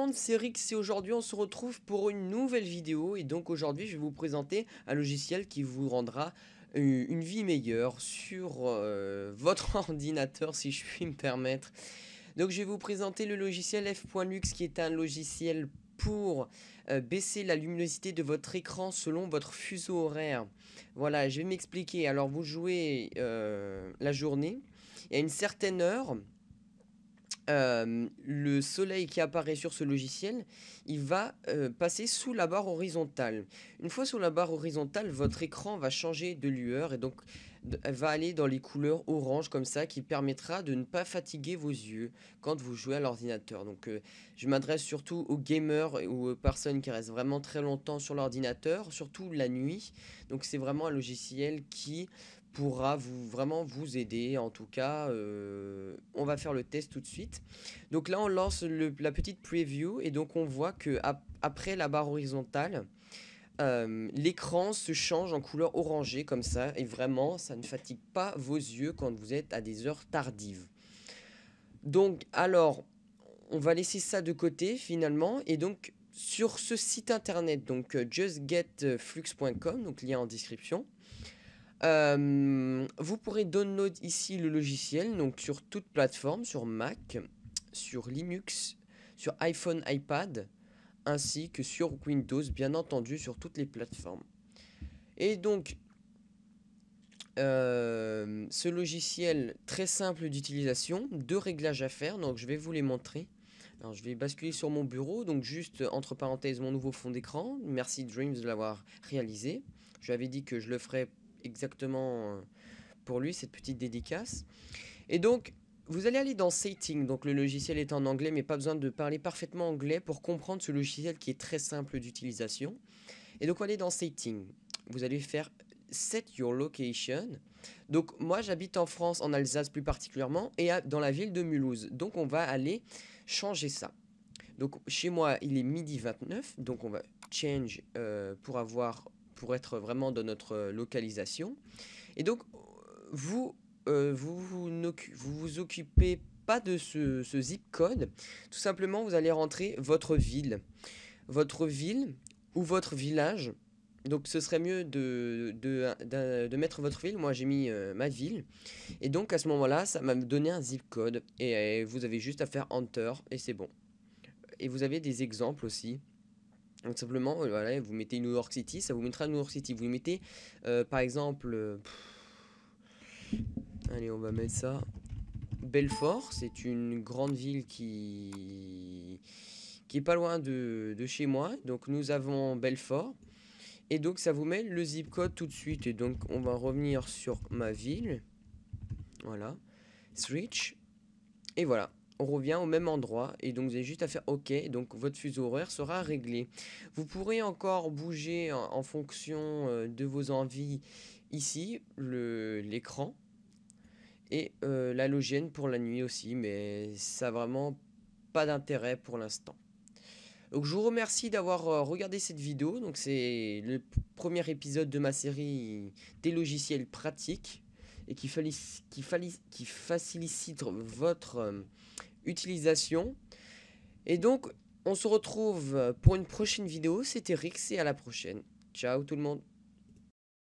monde, c'est Rix et aujourd'hui on se retrouve pour une nouvelle vidéo et donc aujourd'hui je vais vous présenter un logiciel qui vous rendra une vie meilleure sur votre ordinateur si je puis me permettre. Donc je vais vous présenter le logiciel F.Lux qui est un logiciel pour baisser la luminosité de votre écran selon votre fuseau horaire. Voilà, je vais m'expliquer. Alors vous jouez la journée et à une certaine heure, le soleil qui apparaît sur ce logiciel, il va passer sous la barre horizontale. Une fois sous la barre horizontale, votre écran va changer de lueur et donc va aller dans les couleurs orange comme ça qui permettra de ne pas fatiguer vos yeux quand vous jouez à l'ordinateur. Donc je m'adresse surtout aux gamers ou aux personnes qui restent vraiment très longtemps sur l'ordinateur, surtout la nuit. Donc c'est vraiment un logiciel qui pourra vraiment vous aider. En tout cas, on va faire le test tout de suite. Donc là, on lance la petite preview et donc on voit que après la barre horizontale, l'écran se change en couleur orangée comme ça et vraiment, ça ne fatigue pas vos yeux quand vous êtes à des heures tardives. Donc, alors, on va laisser ça de côté finalement et donc sur ce site internet, donc justgetflux.com, donc lien en description. Vous pourrez download ici le logiciel, donc sur toute plateforme, sur Mac, sur Linux, sur iPhone, iPad, ainsi que sur Windows, bien entendu, sur toutes les plateformes. Et donc, ce logiciel très simple d'utilisation, deux réglages à faire, donc je vais vous les montrer. Alors je vais basculer sur mon bureau, donc juste entre parenthèses mon nouveau fond d'écran. Merci Dreams de l'avoir réalisé. Je lui avais dit que je le ferais exactement pour lui, cette petite dédicace. Et donc vous allez aller dans Setting, donc le logiciel est en anglais mais pas besoin de parler parfaitement anglais pour comprendre ce logiciel qui est très simple d'utilisation. Et donc on va aller dans Setting, vous allez faire Set Your Location. Donc moi j'habite en France, en Alsace plus particulièrement, et dans la ville de Mulhouse, donc on va aller changer ça. Donc chez moi il est midi 29, donc on va change pour être vraiment dans notre localisation. Et donc vous vous occupez pas de ce zip code. Tout simplement vous allez rentrer votre ville ou votre village. Donc ce serait mieux de mettre votre ville. Moi j'ai mis ma ville. Et donc à ce moment là ça m'a donné un zip code. Et vous avez juste à faire Enter et c'est bon. Et vous avez des exemples aussi. Donc simplement, voilà, vous mettez New York City, ça vous mettra New York City. Vous mettez, par exemple, allez, on va mettre ça. Belfort, c'est une grande ville qui est pas loin de chez moi. Donc nous avons Belfort. Et donc ça vous met le zip code tout de suite. Et donc on va revenir sur ma ville. Voilà. Switch. Et voilà. On revient au même endroit et donc vous avez juste à faire OK, donc votre fuseau horaire sera réglé. Vous pourrez encore bouger en fonction de vos envies ici, l'écran et l'halogène pour la nuit aussi, mais ça n'a vraiment pas d'intérêt pour l'instant. Donc je vous remercie d'avoir regardé cette vidéo, donc c'est le premier épisode de ma série des logiciels pratiques et qui facilite votre utilisation. Et donc on se retrouve pour une prochaine vidéo. C'était Rix et à la prochaine. Ciao tout le monde.